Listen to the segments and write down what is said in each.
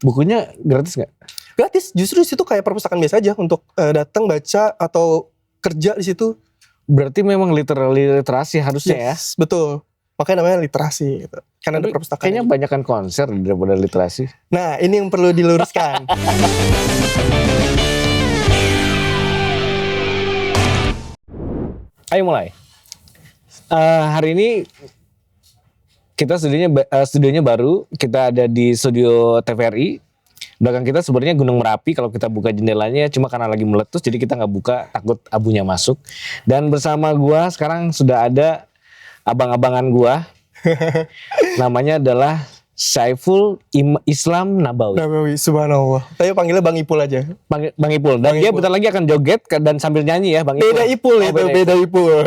Bukunya gratis nggak? Gratis, justru di situ kayak perpustakaan biasa aja untuk datang baca atau kerja di situ. Berarti memang literasi harusnya ya. Betul. Makanya namanya literasi gitu. Karena ada perpustakaan. Kayaknya banyakan konser daripada literasi. Nah, ini yang perlu diluruskan. Ayo mulai. Hari ini kita studionya baru. Kita ada di studio TVRI. Belakang kita sebenarnya Gunung Merapi. Kalau kita buka jendelanya cuma karena lagi meletus, jadi kita nggak buka, takut abunya masuk. Dan bersama gua sekarang sudah ada abang-abangan gua. Namanya adalah Saiful Islam Nabawi. Nabawi, subhanallah. Tapi panggilnya Bang Ipul aja. Bang Ipul. Dan dia bentar lagi akan joget dan sambil nyanyi ya Bang Ipul. Beda Ipul itu, beda Ipul.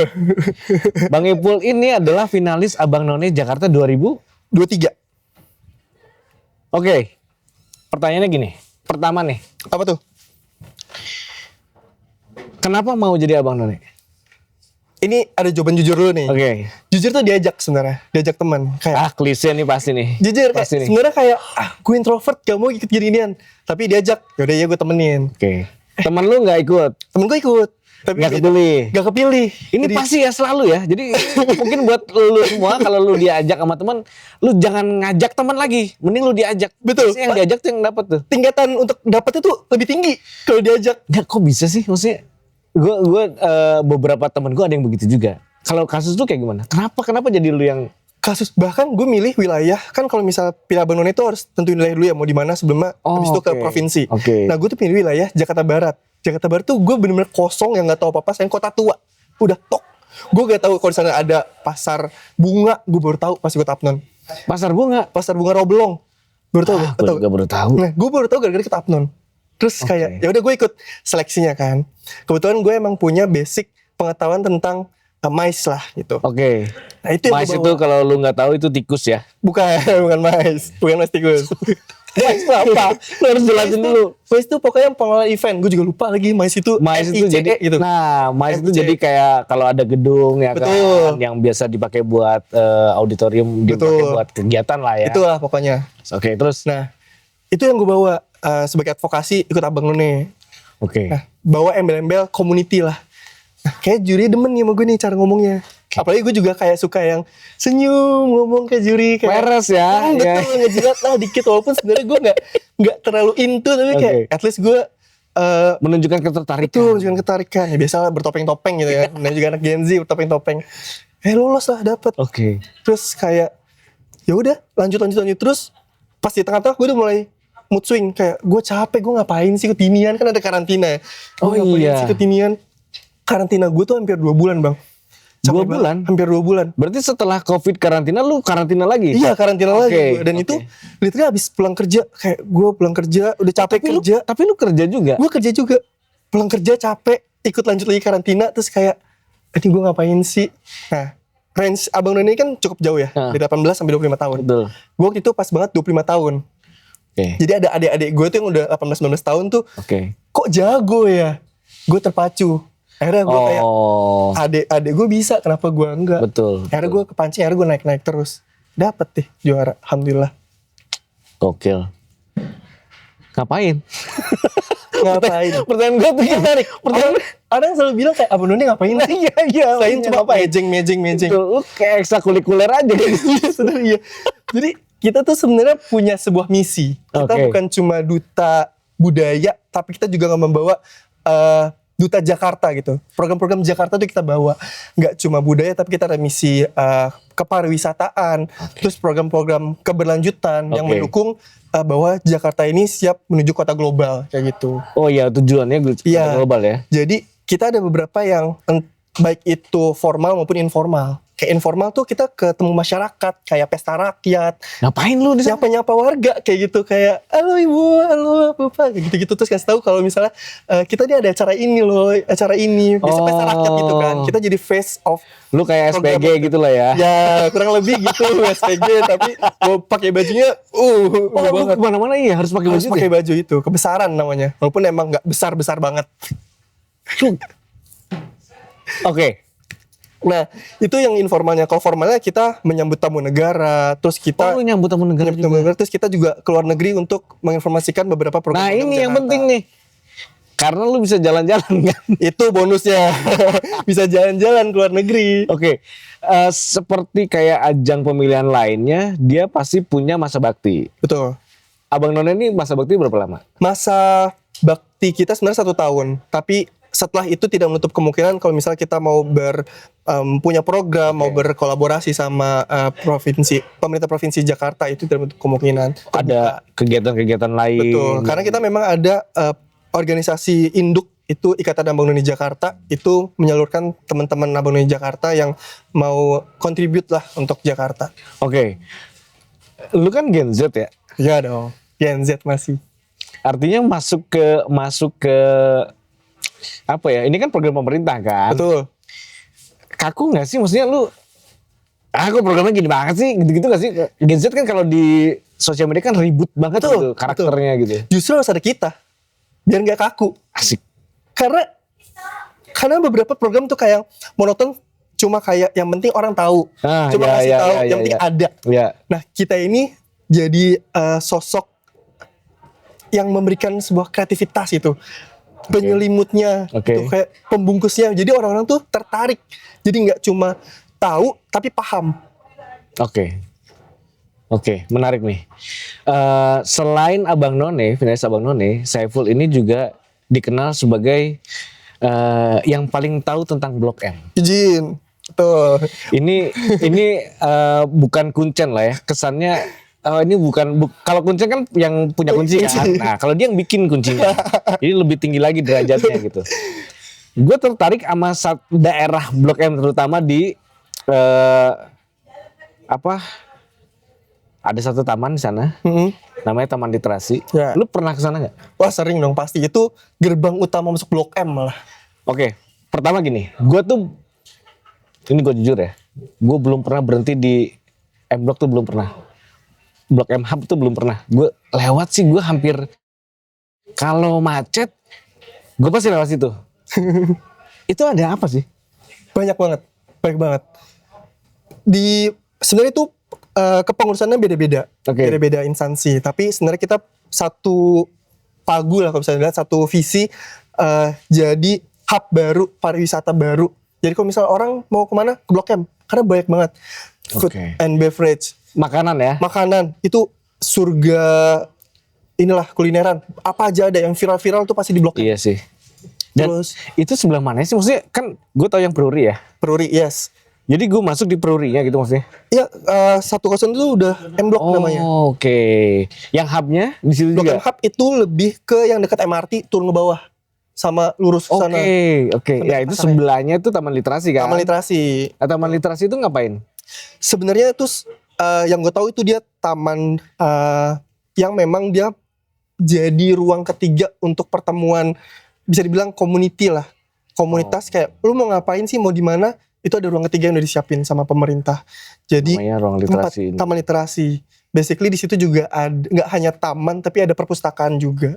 Bang Ipul ini adalah finalis Abang None Jakarta 2023. Oke. Pertanyaannya gini. Pertama nih. Apa tuh? Kenapa mau jadi Abang None? Ini ada jawaban jujur dulu nih. Oke. Jujur tuh diajak sebenarnya, diajak teman. Kayak klise nih pasti nih. Jujur kayak sebenarnya kayak gue introvert gak mau ikut ginian. Tapi diajak, yaudah ya gue temenin. Oke. Temen lu nggak ikut? Temen gue ikut. Tapi nggak kepilih. Gak kepilih. Ini jadi, pasti ya selalu ya. Jadi mungkin buat lu semua kalau lu diajak sama teman, lu jangan ngajak teman lagi. Mending lu diajak. Betul. Pasti yang diajak tuh yang dapat tuh. Tingkatan untuk dapetnya tuh lebih tinggi kalau diajak. Nggak, kok bisa sih? Maksudnya gue beberapa temen gue ada yang begitu juga. Kalau kasus lu kayak gimana? Kenapa jadi lu yang kasus? Bahkan gue milih wilayah, kan kalau misalnya pilih Abang None itu harus tentuin wilayah dulu ya, mau di mana sebelumnya, habis itu ke provinsi. Nah gue tuh pilih wilayah Jakarta Barat. Jakarta Barat tuh gue bener-bener kosong yang nggak tahu apa-apa, sayang kota tua. Udah tok. Gue gak tahu kalau di sana ada pasar bunga, gue baru tahu pas ikut Apnon. Pasar bunga Roblong. Baru tahu. Gue baru tahu. Nah, gue baru tahu gara-gara ikut Apnon. Terus kayak ya udah gue ikut seleksinya kan. Kebetulan gue emang punya basic pengetahuan tentang mais lah gitu. Oke. Nah itu mais itu kalau lu nggak tahu itu tikus ya? Bukan mais tikus. Mais itu apa? Lu harus jelasin dulu. Mais itu pokoknya pengelola event. Gue juga lupa lagi mais itu. Mais itu jadi gitu. Nah, mais itu jadi kayak kalau ada gedung ya kan yang biasa dipakai buat auditorium, dipakai buat kegiatan lah ya. Itulah pokoknya. Oke, terus nah, itu yang gue bawa sebagai advokasi ikut Abang None. Oke. Nah, bawa embel-embel community lah. Nah, kayak juri demen nih sama gue nih cara ngomongnya. Apalagi gue juga kayak suka yang senyum ngomong ke juri kayak peres ya. Betul, ngejilat lah dikit walaupun sebenarnya gue nggak terlalu into tapi kayak at least gue menunjukkan ketertarikan. Itu menunjukkan ketertarikan. Ya biasa bertopeng-topeng gitu ya. Dan juga anak Gen Z bertopeng-topeng. Lolos lah dapet. Oke. Terus kayak ya udah lanjut terus pas di tengah-tengah gue udah mulai mood swing kayak gue capek, gue ngapain sih ikut ginian, kan ada karantina ya. Sih ikut ginian. Karantina gue tuh hampir 2 bulan bang. 2 bulan? Hampir 2 bulan. Berarti setelah COVID karantina lu karantina lagi? Iya karantina lagi. Dan itu literally abis pulang kerja. Kayak gue pulang kerja udah capek kerja. Tapi lu kerja juga? Gue kerja juga. Pulang kerja capek, ikut lanjut lagi karantina. Terus kayak ini gue ngapain sih. Nah range Abang None ini kan cukup jauh ya. Dari 18 sampai 25 tahun. Betul. Gue waktu itu pas banget 25 tahun. Jadi ada adik-adik gue tuh yang udah 18-19 tahun tuh. Kok jago ya. Gue terpacu. Akhirnya gue kayak adik gue bisa, kenapa gue enggak. Akhirnya gue kepancing, akhirnya gue naik terus. Dapet deh juara, alhamdulillah. Gokil. Ngapain? Pertanyaan gue tuh menarik. Ada yang selalu bilang kayak Abang None ngapain sih? Iya. Selain cuma mejeng. Lu kayak ekstrakurikuler aja. Iya. Jadi kita tuh sebenarnya punya sebuah misi. Kita bukan cuma duta budaya, tapi kita juga membawa duta Jakarta gitu. Program-program Jakarta tuh kita bawa. Nggak cuma budaya, tapi kita ada misi kepariwisataan. Terus program-program keberlanjutan yang mendukung bahwa Jakarta ini siap menuju kota global. Kayak gitu. Oh iya, tujuannya kota global ya. Jadi kita ada beberapa yang baik itu formal maupun informal. Kayak informal tuh kita ketemu masyarakat, kayak pesta rakyat. Ngapain lu di sana? Nyapa-nyapa warga kayak gitu, kayak halo ibu, halo bapak, gitu-gitu. Terus kasih tahu kalau misalnya kita nih ada acara ini loh, acara ini, biasa pesta rakyat gitu kan. Kita jadi face of. Lu kayak SPG gitu lah ya? Ya kurang lebih gitu SPG, tapi mau pakai bajunya, banget. Kemana-mana iya harus pakai baju. Harus pakai baju itu, kebesaran namanya. Walaupun emang nggak besar banget. Oke. Nah, itu yang informalnya. Kalau formalnya kita menyambut tamu negara, terus kita lu nyambut tamu negara menyambut juga. tamu negara, terus kita juga keluar negeri untuk menginformasikan beberapa program. Nah ini yang Jakarta. penting nih. Karena lu bisa jalan-jalan kan. Itu bonusnya. Bisa jalan-jalan keluar negeri. Oke. Seperti kayak ajang pemilihan lainnya, dia pasti punya masa bakti. Betul. Abang None ini masa bakti berapa lama? Masa bakti kita sebenarnya 1 tahun, tapi setelah itu tidak menutup kemungkinan kalau misalnya kita mau punya program, mau berkolaborasi sama pemerintah provinsi Jakarta, itu tidak menutup kemungkinan. Ada kegiatan-kegiatan lain. Betul, karena kita memang ada organisasi induk itu Ikatan Abang None Jakarta, itu menyalurkan teman-teman Abang None Jakarta yang mau contribute lah untuk Jakarta. Oke. Lu kan Gen Z ya? Iya dong, Gen Z masih. Artinya masuk ke apa ya? Ini kan program pemerintah kan? Betul. Kaku nggak sih? Maksudnya lu, kok programnya gini banget sih? Gitu-gitu nggak sih? Gen Z kan kalau di sosial media kan ribut banget Betul, gitu karakternya gitu. Justru harus ada kita, biar nggak kaku. Asik. Karena beberapa program tuh kayak monoton, cuma kayak yang penting orang tahu, cuma kasih tahu, yang penting ada. Ya. Nah, kita ini jadi sosok yang memberikan sebuah kreativitas itu. Penyelimutnya, tuh kayak pembungkusnya. Jadi orang-orang tuh tertarik. Jadi nggak cuma tahu, tapi paham. Oke, menarik nih. Selain Abang None, finalis Abang None, Saiful ini juga dikenal sebagai yang paling tahu tentang Blok M. Izin, tuh. Ini bukan kuncen lah ya. Kesannya ini kalau kuncen kan yang punya kunci kan. Nah, kalau dia yang bikin kuncinya. Jadi lebih tinggi lagi derajatnya gitu. Gue tertarik sama daerah Blok M, terutama di ada satu taman di sana. Namanya Taman Literasi. Ya. Lu pernah ke sana nggak? Wah, sering dong pasti. Itu gerbang utama masuk Blok M malah. Oke, pertama gini, ini gue jujur ya, gue belum pernah berhenti di M Block tuh belum pernah. Blok M Hub tuh belum pernah. Gue lewat sih, gue hampir kalau macet, gue pasti lewat situ. Itu ada apa sih? Banyak banget. Sebenarnya itu kepengurusannya beda-beda, beda-beda instansi. Tapi sebenarnya kita satu pagu lah kalau bisa dilihat, satu visi jadi hub baru, pariwisata baru. Jadi kalau misalnya orang mau kemana, ke Blok M, karena banyak banget food and beverage. Makanan ya? Makanan, itu surga inilah kulineran. Apa aja ada yang viral-viral tuh pasti di Blok M. Iya sih. Dan terus, itu sebelah mana sih? Maksudnya kan gue tau yang Peruri ya? Peruri, yes. Jadi gue masuk di Perurinya gitu maksudnya? Iya, 101 itu udah M Block namanya. Oke. Yang hubnya di situ Blok juga? M Hub itu lebih ke yang dekat MRT, turun ke bawah. Sama lurus ke sana. Oke. Ya itu sebelahnya itu Taman Literasi kan? Taman Literasi. Nah, Taman Literasi itu ngapain? Sebenarnya itu yang gue tahu itu dia taman yang memang dia jadi ruang ketiga untuk pertemuan, bisa dibilang community lah. Komunitas kayak lu mau ngapain sih, mau di mana, itu ada ruang ketiga yang udah disiapin sama pemerintah. Jadi namanya ruang literasi ini. Taman Literasi. Basically di situ juga ada, nggak hanya taman tapi ada perpustakaan juga.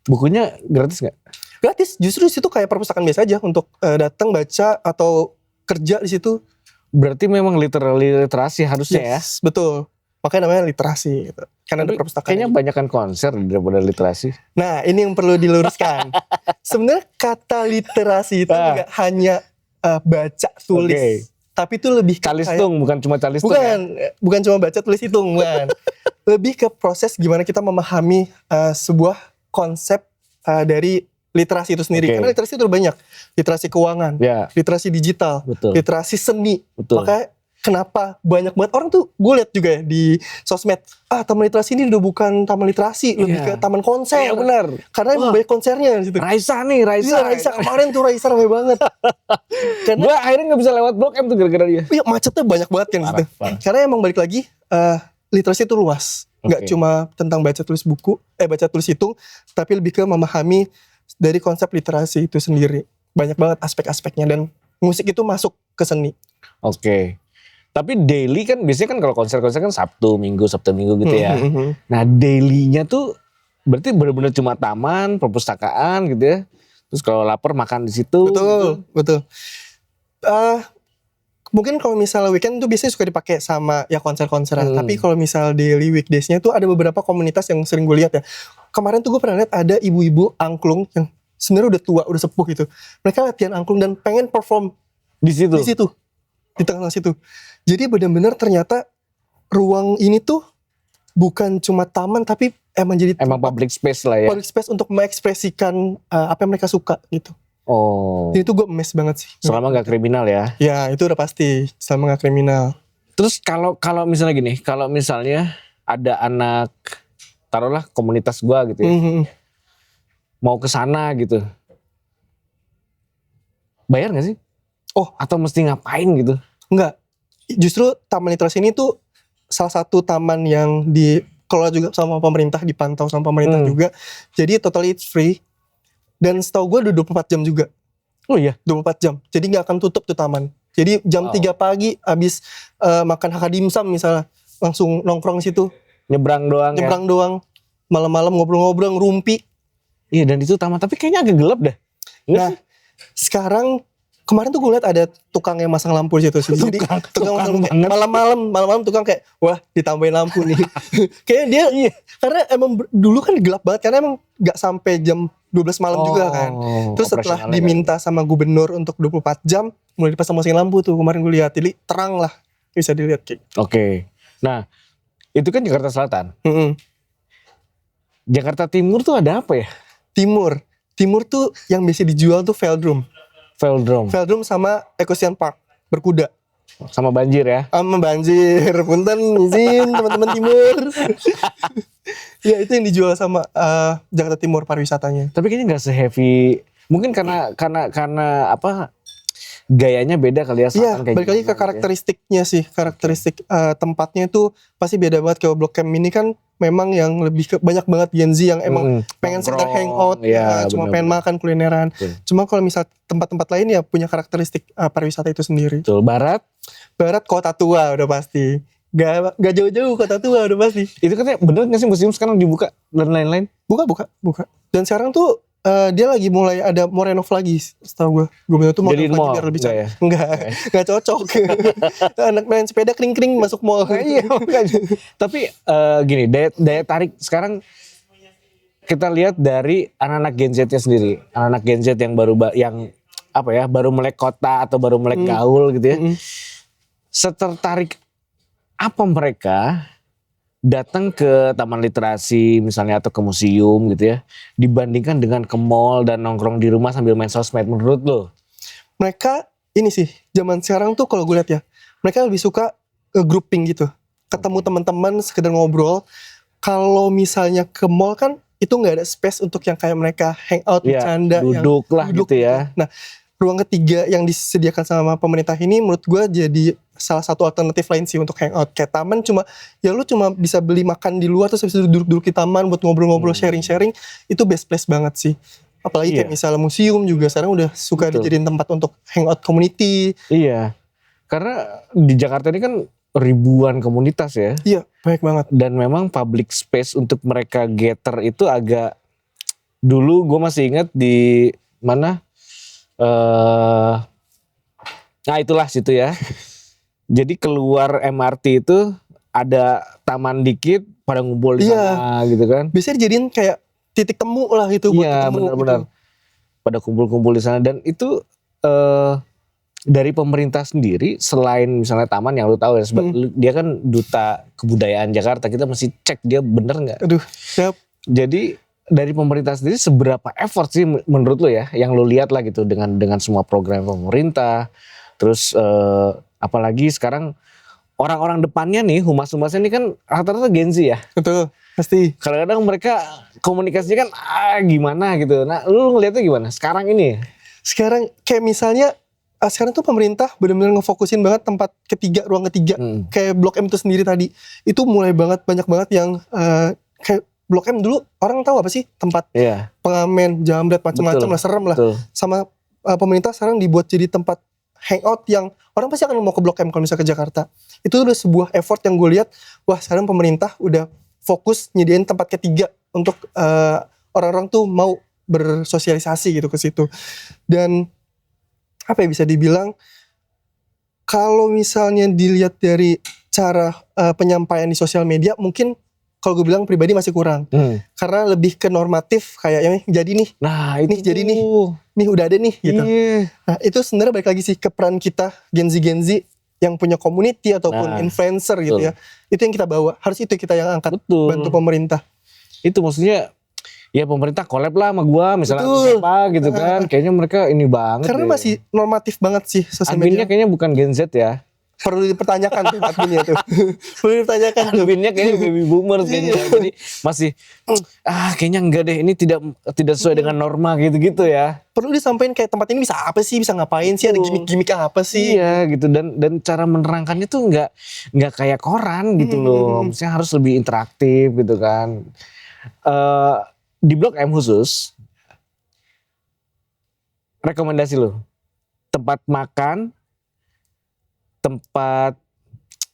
Bukunya gratis nggak? Gratis, justru di situ kayak perpustakaan biasa aja untuk datang baca atau kerja di situ. Berarti memang literasi harusnya ya? Betul. Makanya namanya literasi gitu. Karena ada perpustakaan. Kayaknya banyakan konser daripada literasi. Nah, ini yang perlu diluruskan. Sebenarnya kata literasi itu nggak hanya baca tulis. Tapi itu lebih ke calistung, bukan cuma calistung. Bukan cuma baca tulis hitung, bukan. Lebih ke proses gimana kita memahami sebuah konsep dari literasi itu sendiri. Karena literasi itu banyak. Literasi keuangan, literasi digital, literasi seni. Makanya kenapa banyak banget orang tuh, gue lihat juga ya di sosmed, taman literasi ini udah bukan taman literasi, lebih ke taman konser. Iya benar. Karena emang banyak konsernya di situ. Raisa. Kemarin tuh Raisa ramai banget. Gue akhirnya nggak bisa lewat Blok M tuh gara-gara dia. Iya, macetnya banyak banget kan gitu. Karena emang balik lagi, literasi itu luas. Nggak cuma tentang baca tulis buku, baca tulis hitung, tapi lebih ke memahami dari konsep literasi itu sendiri. Banyak banget aspek-aspeknya, dan musik itu masuk ke seni. Tapi daily kan biasanya kan kalau konser-konser kan Sabtu Minggu gitu ya. Nah dailynya tuh berarti benar-benar cuma taman, perpustakaan gitu ya. Terus kalau lapar makan di situ. Betul. mungkin kalau misalnya weekend tuh biasanya suka dipakai sama ya konser-konseran. Tapi kalau misal daily weekdays-nya tuh ada beberapa komunitas yang sering gue lihat ya. Kemarin tuh gue pernah lihat ada ibu-ibu angklung yang sebenarnya udah tua, udah sepuh gitu. Mereka latihan angklung dan pengen perform Di situ. di tengah situ. Jadi benar-benar ternyata ruang ini tuh bukan cuma taman tapi emang jadi public space lah ya. public space untuk mengekspresikan apa yang mereka suka gitu. Oh. Jadi itu gue emes banget sih. Selama nggak kriminal ya. Ya itu udah pasti selama nggak kriminal. Terus kalau misalnya gini, kalau misalnya ada anak, taruhlah komunitas gua gitu ya, mau ke sana gitu, bayar nggak sih? Oh, atau mesti ngapain gitu? Enggak. Justru Taman Literasi ini tuh salah satu taman yang dikelola juga sama pemerintah, dipantau sama pemerintah juga. Jadi totally it's free. Dan setahu gue udah 24 jam juga. Oh iya? 24 jam. Jadi gak akan tutup tuh taman. Jadi jam 3 pagi abis makan haka dimsum misalnya, langsung nongkrong situ. Nyebrang doang. Malam-malam ngobrol-ngobrol, ngerumpi. Iya, dan itu taman. Tapi kayaknya agak gelap dah. Nah, sekarang kemarin tuh gue liat ada tukang yang masang lampu di situ. Jadi tukang masang malam-malam tukang kayak wah ditambahin lampu nih. Kayaknya dia karena emang dulu kan gelap banget karena emang gak sampai jam 12 malam juga kan. Terus setelah diminta sama gubernur untuk 24 jam mulai dipasang-pasangin lampu tuh kemarin gue lihat. Jadi terang lah bisa dilihat kayak. Oke. Nah, itu kan Jakarta Selatan. Jakarta Timur tuh ada apa ya? Timur tuh yang biasa dijual tuh Velodrome sama Ecosian Park berkuda. Sama banjir ya? Sama banjir, punten izin teman-teman Timur. Ya itu yang dijual sama Jakarta Timur pariwisatanya. Tapi kayaknya nggak se-heavy. Mungkin karena apa? Gayanya beda kali ya. Iya, balik lagi ke karakteristiknya sih. Karakteristik tempatnya itu pasti beda banget. Kayak Blok M ini kan memang yang lebih ke banyak banget Gen Z yang emang pengen sekedar hangout, cuma pengen makan kulineran. Cuma kalau misal tempat-tempat lain ya punya karakteristik pariwisata itu sendiri. Betul. Barat Kota Tua udah pasti. Gak jauh-jauh Kota Tua udah pasti. Itu katanya bener gak sih museum sekarang dibuka dan lain-lain? Buka. Dan sekarang tuh dia lagi mulai ada mau renov lagi setahu gue. Gue tuh mau renov lagi biar lebih cantik. Enggak cocok. Anak main sepeda kering-kering masuk mall. Iya. Tapi gini, daya tarik sekarang kita lihat dari anak-anak Gen Z-nya sendiri. Anak-anak Gen Z yang baru melek kota atau baru melek gaul gitu ya. Setertarik apa mereka datang ke taman literasi misalnya atau ke museum gitu ya, dibandingkan dengan ke mall dan nongkrong di rumah sambil main sosmed menurut lo? Mereka ini sih zaman sekarang tuh kalau gue lihat ya, mereka lebih suka grouping gitu, ketemu teman-teman sekedar ngobrol. Kalau misalnya ke mall kan itu nggak ada space untuk yang kayak mereka hangout, bercanda, duduk gitu ya. Nah, ruang ketiga yang disediakan sama pemerintah ini menurut gue jadi salah satu alternatif lain sih untuk hangout. Kayak taman lu cuma bisa beli makan di luar terus habis itu duduk-duduk di taman buat ngobrol-ngobrol, sharing-sharing, itu best place banget sih. Apalagi kayak misalnya museum juga sekarang udah suka dijadiin tempat untuk hangout community. Iya, karena di Jakarta ini kan ribuan komunitas ya. Iya, banyak banget. Dan memang public space untuk mereka gather itu agak, dulu gue masih ingat di mana, nah itulah situ ya. Jadi keluar MRT itu ada taman dikit pada ngumpul di sana gitu kan. Biasanya dijadiin kayak titik temu lah gitu. Iya benar-benar. Gitu. Pada kumpul-kumpul di sana dan itu dari pemerintah sendiri selain misalnya taman yang lu tahu ya, dia kan duta kebudayaan Jakarta, kita mesti cek dia bener nggak. Aduh, siap. Jadi dari pemerintah sendiri seberapa effort sih menurut lu ya yang lu lihat lah gitu dengan semua program pemerintah, terus apalagi sekarang orang-orang depannya nih, humas-humasnya ini kan rata-rata Gen Z ya. Betul, pasti. Kadang-kadang mereka komunikasinya kan gimana gitu. Nah lu ngeliatnya gimana sekarang ini? Sekarang kayak misalnya sekarang tuh pemerintah benar-benar ngefokusin banget tempat ketiga, ruang ketiga. Kayak Blok M itu sendiri tadi. Itu mulai banyak banget yang kayak Blok M dulu orang tahu apa sih? Tempat pengamen, jambret, macam-macam lah, serem lah. Sama pemerintah sekarang dibuat jadi tempat hangout yang orang pasti akan mau ke Blok M kalau misalnya ke Jakarta. Itu udah sebuah effort yang gue lihat, wah sekarang pemerintah udah fokus nyediain tempat ketiga untuk orang-orang tuh mau bersosialisasi gitu ke situ. Dan apa ya bisa dibilang, Kalau misalnya dilihat dari cara penyampaian di sosial media, mungkin kalau gue bilang pribadi masih kurang. Karena lebih ke normatif, kayak jadi nih. Nah itu. Nih jadi nih udah ada nih gitu. Nah itu sebenarnya balik lagi sih ke peran kita Gen Z yang punya community ataupun influencer gitu ya. Itu yang kita bawa, harus itu kita yang angkat. Bantu pemerintah. Itu maksudnya ya pemerintah collab lah sama gua misalnya apa gitu kan. Kayaknya mereka ini banget. Karena masih normatif banget sih sosial media. Adminnya kayaknya bukan Gen Z ya. Perlu dipertanyakan tuh adminnya tuh. Perlu dipertanyakan. Adminnya kayaknya baby boomers kayaknya. Jadi masih kayaknya enggak deh, ini tidak sesuai dengan norma gitu-gitu ya. Perlu disampaikan kayak tempat ini bisa apa sih, bisa ngapain sih, ada gimmick-gimmick apa sih. Iya gitu, dan cara menerangkannya tuh enggak kayak koran gitu loh. Maksudnya harus lebih interaktif gitu kan. Di Blok M khusus, rekomendasi lo, tempat makan, tempat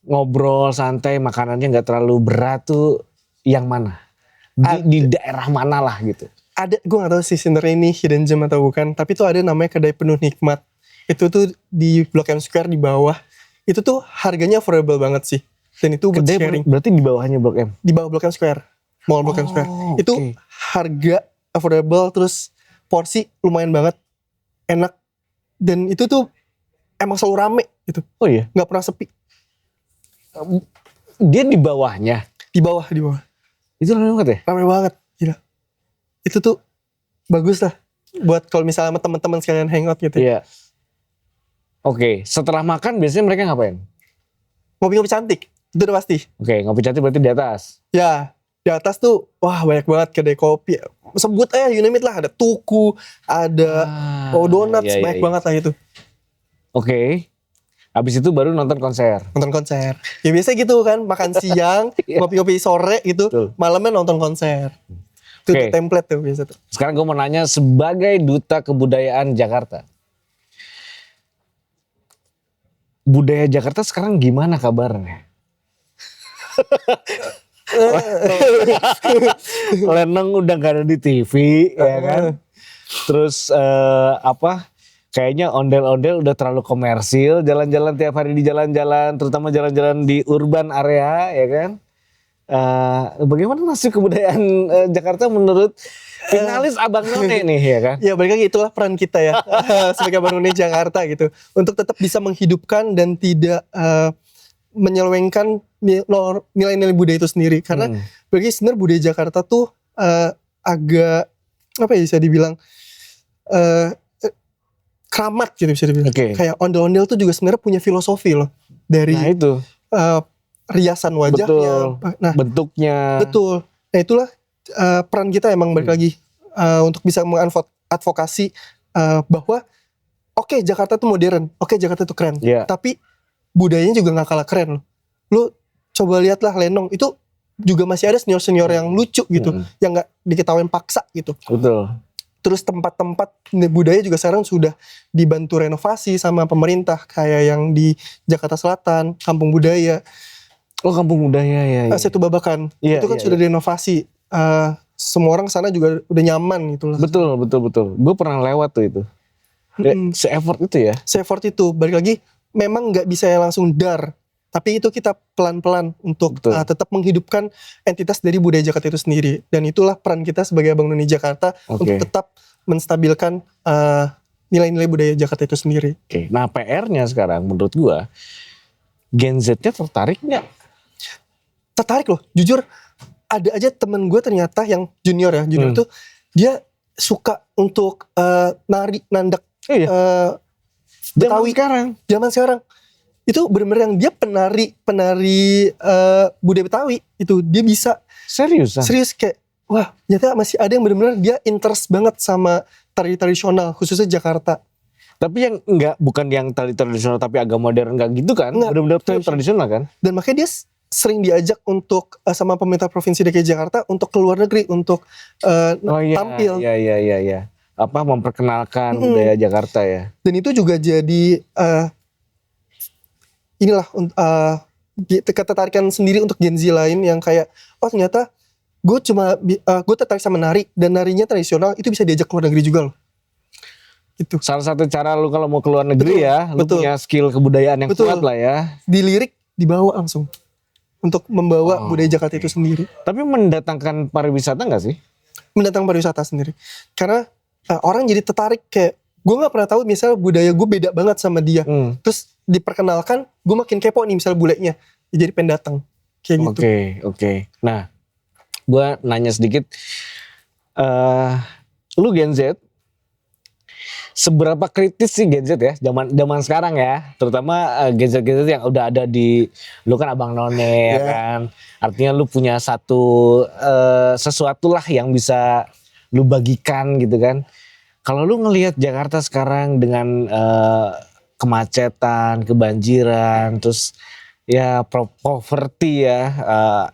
ngobrol santai, makanannya nggak terlalu berat tuh yang mana? Di daerah mana lah gitu? Ada, gue nggak tahu sih sebenarnya ini hidden gem atau bukan, tapi tuh ada namanya kedai penuh nikmat. Itu tuh di Blok M Square di bawah. Itu tuh harganya affordable banget sih. Dan itu buat sharing. Berarti di bawahnya Blok M? Di bawah Blok M Square, mall Blok M Square. Itu harga affordable, terus porsi lumayan banget, enak. Dan itu tuh emang selalu rame gitu. Oh iya? Gak pernah sepi. Dia di bawahnya? Di bawah. Itu rame banget ya? Rame banget, gila. Itu tuh bagus lah buat kalau misalnya sama teman-teman sekalian hangout gitu. Iya. Oke, setelah makan biasanya mereka ngapain? Ngopi-ngopi cantik, itu udah pasti. Oke, ngopi cantik berarti di atas? Ya, di atas tuh wah banyak banget kedai kopi. Sebut aja you name it lah, ada Tuku, ada donuts, banyak banget lah itu. Oke. Habis itu baru nonton konser. Ya biasa gitu kan, makan siang, ngopi-ngopi sore gitu, malamnya nonton konser. Itu template tuh biasa tuh. Sekarang gue mau nanya sebagai duta kebudayaan Jakarta. Budaya Jakarta sekarang gimana kabarnya? Lenong udah gak ada di TV ya kan. Terus kayaknya ondel-ondel udah terlalu komersil, jalan-jalan tiap hari di jalan-jalan, terutama jalan-jalan di urban area ya kan. Bagaimana nasib kebudayaan Jakarta menurut finalis Abang None nih ya kan? Ya balik lagi itulah peran kita ya sebagai Abang None Jakarta gitu, untuk tetap bisa menghidupkan dan tidak menyelewengkan nilai-nilai budaya itu sendiri. Karena bagi sebenarnya budaya Jakarta tuh agak apa ya bisa dibilang keramat gitu bisa dibilang. Kayak ondel-ondel tuh juga sebenarnya punya filosofi loh dari itu riasan wajahnya, bentuknya. Betul. Nah itulah peran kita emang balik lagi untuk bisa mengadvokasi bahwa oke, Jakarta tuh modern, oke, Jakarta tuh keren, tapi budayanya juga nggak kalah keren loh. Lu coba lihatlah Lenong itu juga masih ada senior-senior yang lucu gitu, yang nggak diketawain paksa gitu. Betul. Terus tempat-tempat budaya juga sekarang sudah dibantu renovasi sama pemerintah, kayak yang di Jakarta Selatan, Kampung Budaya. Oh, Kampung Budaya ya. Situ Babakan. Itu kan sudah direnovasi. Semua orang sana juga udah nyaman gitu lah. Betul. Gue pernah lewat tuh itu. Se-effort itu ya? Se-effort itu. Balik lagi, memang gak bisa langsung dar. Tapi itu kita pelan-pelan untuk tetap menghidupkan entitas dari budaya Jakarta itu sendiri. Dan itulah peran kita sebagai Abang None Jakarta untuk tetap menstabilkan nilai-nilai budaya Jakarta itu sendiri. Nah PR-nya sekarang menurut gue, Gen Z-nya tertarik gak? Tertarik loh, jujur ada aja temen gue ternyata yang junior tuh dia suka untuk nari nandak Betawi zaman sekarang itu bener-bener yang dia penari budaya Betawi itu dia bisa serius kayak wah ternyata masih ada yang bener-bener dia interest banget sama tari tradisional khususnya Jakarta. Tapi yang bukan yang tari tradisional tapi agak modern enggak gitu kan? Bener-bener tradisional kan? Dan makanya dia sering diajak untuk sama pemerintah Provinsi DKI Jakarta untuk ke luar negeri untuk tampil. Iya. Memperkenalkan budaya Jakarta ya. Dan itu juga jadi ketertarikan sendiri untuk Gen Z lain yang kayak ternyata gue tertarik sama nari dan narinya tradisional itu bisa diajak ke luar negeri juga loh. gitu. Salah satu cara lu kalau mau keluar negeri ya, lu betul. punya skill kebudayaan yang Betul. kuat lah ya. Dilirik, dibawa langsung untuk membawa budaya Jakarta itu sendiri. Tapi mendatangkan pariwisata nggak sih? Mendatang pariwisata sendiri. Karena orang jadi tertarik kayak gue nggak pernah tahu misal budaya gue beda banget sama dia. Terus diperkenalkan, gue makin kepo nih misal bulenya. Jadi pendatang kayak gitu. Oke. Nah, gue nanya sedikit. Lu Gen Z, seberapa kritis sih Gen Z ya zaman sekarang ya, terutama Gen Z yang udah ada di, lu kan abang none ya kan, artinya lu punya sesuatu lah yang bisa lu bagikan gitu kan. Kalau lu ngelihat Jakarta sekarang dengan kemacetan, kebanjiran, terus ya poverty ya,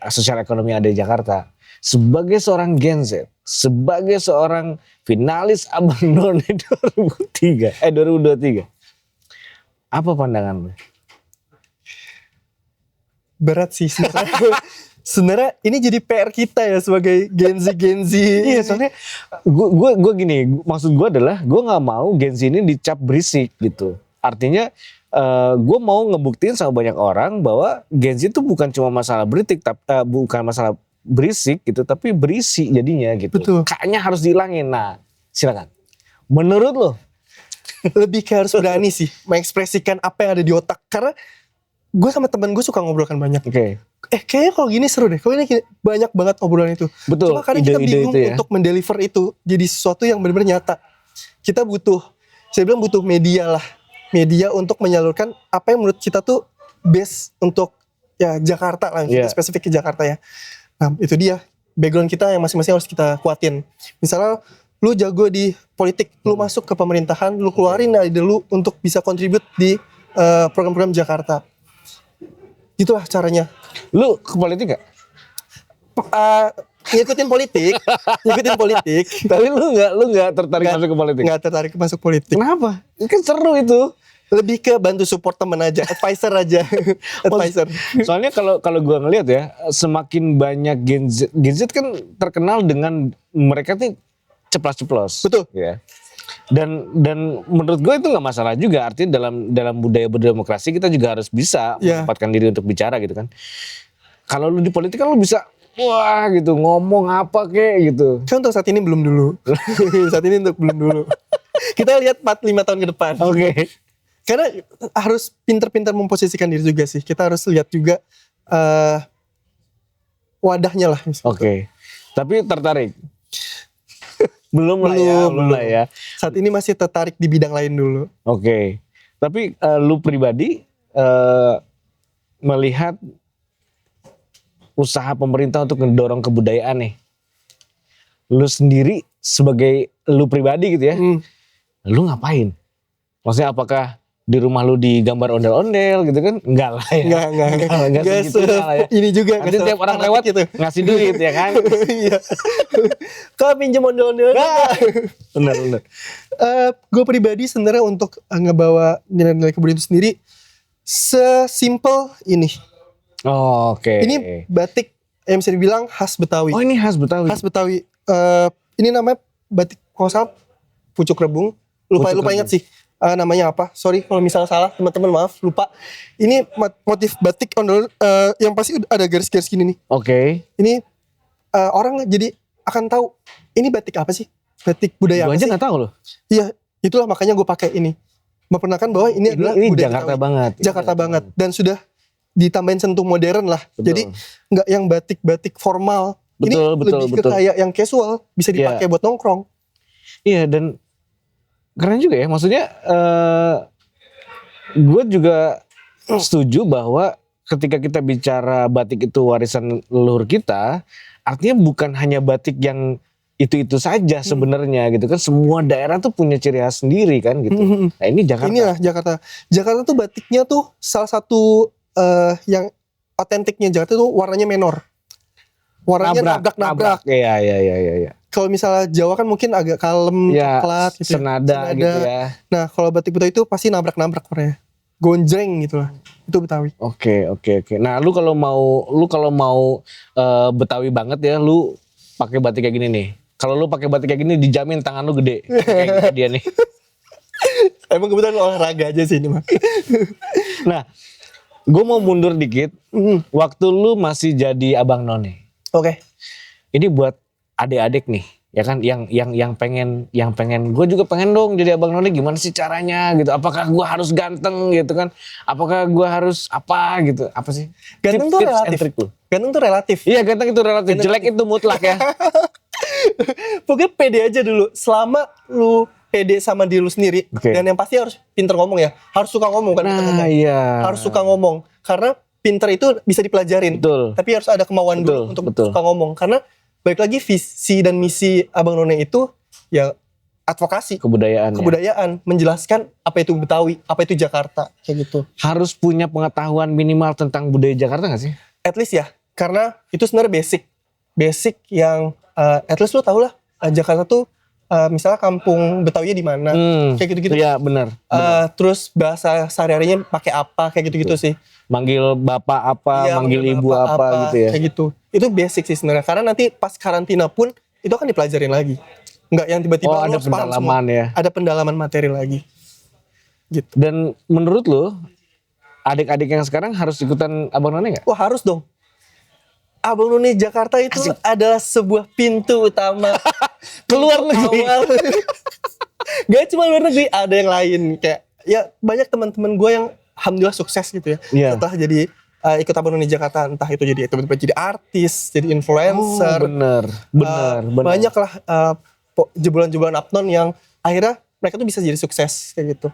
sosial ekonomi yang ada di Jakarta, sebagai seorang Gen Z, sebagai seorang finalis Abang None 2023, apa pandangan lu? Berat sih sebenarnya. Sebenarnya ini jadi PR kita ya sebagai Gen Z. Iya, soalnya gue gini, maksud gue adalah gue nggak mau Gen Z ini dicap berisik gitu. Artinya gue mau ngebuktiin sama banyak orang bahwa Gen Z itu bukan cuma masalah bukan masalah berisik gitu, tapi berisi jadinya gitu. Betul. Kayaknya harus dihilangin. Nah, silakan. Menurut lo? Lebih kayak harus berani sih mengekspresikan apa yang ada di otak. Karena gue sama teman gue suka ngobrolkan banyak. Oke. Kayaknya kalau gini seru deh. Kalau ini banyak banget obrolan itu. Betul. Cuma kadang kita bingung itu ya. untuk mendeliver itu jadi sesuatu yang benar-benar nyata. Kita butuh, saya bilang butuh media lah. Media untuk menyalurkan apa yang menurut kita tuh best untuk ya Jakarta lah. Spesifik ke Jakarta ya. Nah itu dia. Background kita yang masing-masing harus kita kuatin. Misalnya lu jago di politik, lu masuk ke pemerintahan, lu keluarin ide lu untuk bisa kontribut di program-program Jakarta. Itulah caranya. Lu ke politik gak? Ngikutin politik. Tapi lu nggak tertarik masuk ke politik? Nggak tertarik masuk politik. Kenapa? Kan seru itu. Lebih ke bantu support temen aja, advisor aja. Advisor. Soalnya kalau gue ngelihat ya, semakin banyak Gen Z kan terkenal dengan mereka tuh ceplas-ceplos. Betul. Ya. Dan menurut gue itu nggak masalah juga. Artinya dalam budaya berdemokrasi kita juga harus bisa menempatkan diri untuk bicara gitu kan. Kalau lu di politik kan lu bisa wah gitu ngomong apa kek gitu. Kan untuk saat ini belum dulu. Saat ini untuk belum dulu. Kita lihat 4-5 tahun ke depan. Oke. Karena harus pintar-pintar memposisikan diri juga sih. Kita harus lihat juga wadahnya lah. Oke. Tapi tertarik? Belum lah ya. Saat ini masih tertarik di bidang lain dulu. Oke. Tapi lu pribadi melihat usaha pemerintah untuk mendorong kebudayaan nih. Lu sendiri sebagai lu pribadi gitu ya. Lu ngapain? Maksudnya apakah di rumah lu digambar ondel-ondel gitu kan? Enggak lah ya. Enggak segitu lah ya. Ini juga. Nanti tiap orang lewat gitu ngasih duit ya kan? Iya. Kau pinjam ondel-ondel. Bener. Gue pribadi sebenarnya untuk ngebawa nilai-nilai kebudayaan itu sendiri sesimpel ini. Oh, oke. Ini batik yang bisa dibilang khas Betawi. Oh, ini khas Betawi. Khas Betawi. Ini namanya batik kosap pucuk rebung. Lupa ingat sih namanya apa. Sorry kalau misalnya salah, teman-teman maaf, lupa. Ini motif batik ondel yang pasti ada garis-garis gini nih. Oke. Ini orang jadi akan tahu ini batik apa sih? Batik budaya apa sih? Gue aja nggak tahu loh. Iya, itulah makanya gue pakai ini. Memperkenalkan bahwa ini adalah budaya Jakarta banget. Jakarta banget dan sudah ditambahin sentuh modern lah. Betul. Jadi nggak yang batik-batik formal. Betul, ini lebih ke kayak yang casual, bisa dipakai buat nongkrong. Iya, dan keren juga ya. Maksudnya gue juga setuju bahwa ketika kita bicara batik itu warisan leluhur kita, artinya bukan hanya batik yang itu saja sebenarnya gitu kan. Semua daerah tuh punya ciri khas sendiri kan gitu. Nah ini Jakarta. Inilah Jakarta. Jakarta tuh batiknya tuh salah satu yang otentiknya Jakarta tuh warnanya menor. Warnanya nabrak-nabrak. Iya. Kalau misalnya Jawa kan mungkin agak kalem, coklat gitu. Senada gitu ya. Nah kalau batik Betawi itu pasti nabrak-nabrak warnanya. Gonjreng gitu lah. Itu Betawi. Oke. Nah lu kalau mau Betawi banget ya, lu pakai batik kayak gini nih. Kalau lu pakai batik kayak gini dijamin tangan lu gede. Kayak dia nih. Emang kebetulan olahraga aja sih ini mah. Nah, gue mau mundur dikit. Waktu lu masih jadi abang none. Oke. Ini buat adik-adik nih, ya kan? Yang pengen, gue juga pengen dong jadi abang none. Gimana sih caranya gitu? Apakah gue harus ganteng gitu kan? Apakah gue harus apa gitu? Apa sih? Ganteng tuh Tips and relatif. trick lu. Ganteng tuh relatif. Iya, ganteng itu relatif. Jelek itu mutlak ya. Pokoknya pede aja dulu. Selama lu pede sama diri lu sendiri. Oke. Dan yang pasti harus pinter ngomong ya. Harus suka ngomong kan. Nah, iya. Harus suka ngomong. Karena pinter itu bisa dipelajarin. Betul. Tapi harus ada kemauan dulu untuk suka ngomong. Karena balik lagi visi dan misi Abang None itu ya advokasi. Kebudayaan. Menjelaskan apa itu Betawi, apa itu Jakarta. Kayak gitu. Harus punya pengetahuan minimal tentang budaya Jakarta gak sih? At least ya. Karena itu sebenarnya basic. Basic yang at least lu tau lah. Jakarta tuh misalnya kampung Betawinya di mana. Kayak gitu-gitu. Iya benar. Terus bahasa sehari-harinya pakai apa. Kayak gitu-gitu sih. Manggil bapak apa, Iya, manggil ibu apa gitu ya. Kayak gitu. Itu basic sih sebenarnya. Karena nanti pas karantina pun itu akan dipelajarin lagi. Enggak yang tiba-tiba ada harus paham pendalaman semua. ya. Ada pendalaman materi lagi. Gitu. Dan menurut lo, adik-adik yang sekarang harus ikutan Abang None gak? Wah harus dong. Abang None Jakarta itu adalah sebuah pintu utama Keluar negeri. Gak cuma luar negeri, ada yang lain. Kayak ya banyak teman-teman gue yang alhamdulillah sukses gitu ya. Iya. Setelah jadi ikut Abang None Jakarta, entah itu jadi tiba-tiba jadi artis, jadi influencer. Bener. Banyak lah jebolan-jebolan Apnon yang akhirnya mereka tuh bisa jadi sukses kayak gitu.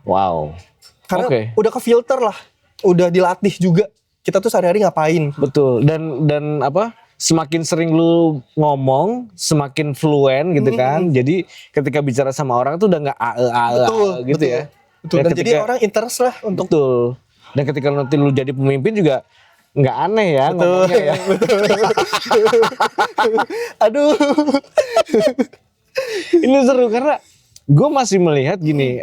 Wow. Karena udah ke filter lah, udah dilatih juga. Kita tuh sehari-hari ngapain. Betul. Dan apa? Semakin sering lu ngomong, semakin fluent gitu kan. Jadi ketika bicara sama orang tuh udah nggak gitu ya. Betul. Dan jadi orang interest lah untuk. Betul. Dan ketika nanti lu jadi pemimpin juga nggak aneh ya ngomongnya ya. Aduh. Ini seru karena gue masih melihat gini,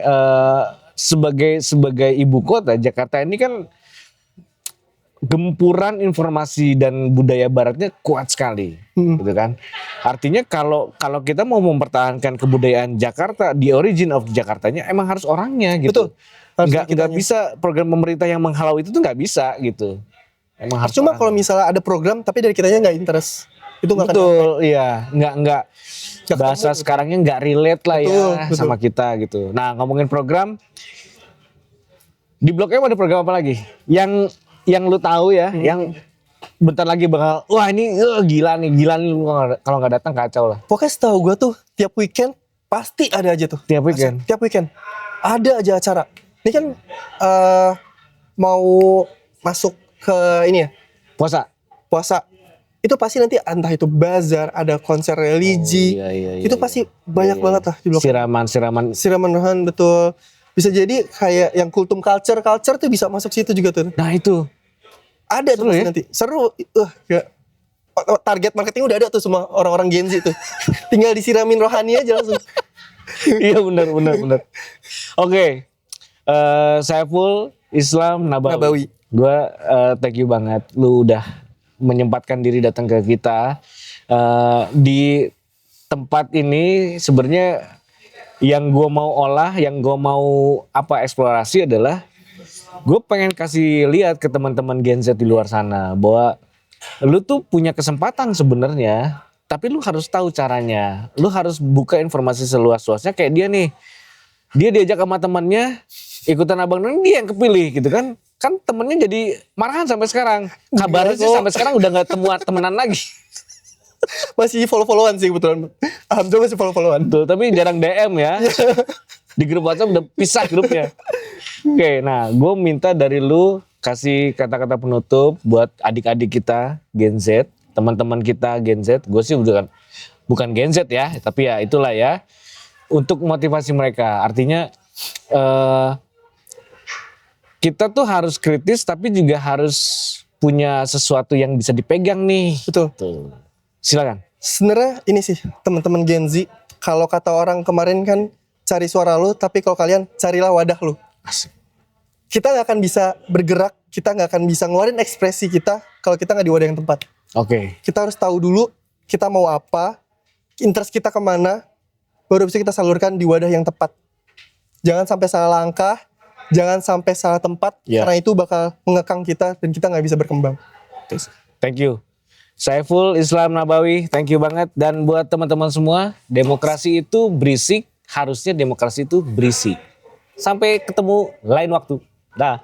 sebagai ibu kota Jakarta ini kan gempuran informasi dan budaya baratnya kuat sekali, gitu kan. Artinya kalau kita mau mempertahankan kebudayaan Jakarta, the origin of Jakartanya emang harus orangnya gitu. Betul. Nggak bisa program pemerintah yang menghalau itu tuh nggak bisa gitu. Emang harus. Cuma kalau misalnya ada program tapi dari kitanya nggak interest, itu nggak akan. Betul, iya, nggak bahasa sekarangnya nggak relate lah betul. Sama kita gitu. Nah ngomongin program, di Blok M ada program apa lagi? Yang lu tahu ya, yang bentar lagi bakal, wah ini gila nih lu kalau nggak datang kacau lah. Pokoknya setahu gue tuh tiap weekend pasti ada aja tuh. Tiap weekend ada aja acara. Ini kan mau masuk ke ini ya. Puasa. Itu pasti nanti entah itu bazar, ada konser religi. Iya, itu pasti banyak banget lah di Blok. Siraman rohan betul. Bisa jadi kayak yang kultum culture tuh bisa masuk situ juga tuh. Nah itu ada tuh nanti. Seru. Ya. Target marketing udah ada tuh semua orang-orang Gen Z tuh. Tinggal disiramin rohani aja langsung. Iya benar. Oke. Saiful Islam Nabawi. Gue thank you banget. Lu udah menyempatkan diri datang ke kita. Di tempat ini sebenarnya yang gue mau olah, yang gue mau eksplorasi adalah gue pengen kasih lihat ke teman-teman Gen Z di luar sana bahwa lu tuh punya kesempatan sebenarnya, tapi lu harus tahu caranya. Lu harus buka informasi seluas-luasnya kayak dia nih. Dia diajak sama temannya ikutan Abang None, dia yang kepilih gitu kan. Kan temennya jadi marahan sampai sekarang. Kabarnya sih sampai sekarang udah gak temenan lagi. Masih follow-followan sih kebetulan. Alhamdulillah masih follow-followan. Tuh, tapi jarang DM ya. Di grup WhatsApp udah pisah grupnya. Oke, nah gue minta dari lu kasih kata-kata penutup buat adik-adik kita Gen Z, teman-teman kita Gen Z. Gue sih bukan Gen Z ya, tapi ya itulah ya. Untuk motivasi mereka. Artinya kita tuh harus kritis tapi juga harus punya sesuatu yang bisa dipegang nih. Betul. Tuh. Silakan. Sebenarnya ini sih teman-teman Gen Z, kalau kata orang kemarin kan cari suara lu, tapi kalau kalian carilah wadah lu. Asik. Kita nggak akan bisa bergerak, kita nggak akan bisa ngeluarin ekspresi kita kalau kita nggak di wadah yang tepat. Oke. Kita harus tahu dulu kita mau apa, interest kita kemana, baru bisa kita salurkan di wadah yang tepat. jangan sampai salah langkah, jangan sampai salah tempat, karena itu bakal mengekang kita dan kita nggak bisa berkembang. Thank you. Saiful Islam Nabawi, thank you banget. Dan buat teman-teman semua, demokrasi itu berisik, harusnya demokrasi itu berisik. Sampai ketemu lain waktu. Dah.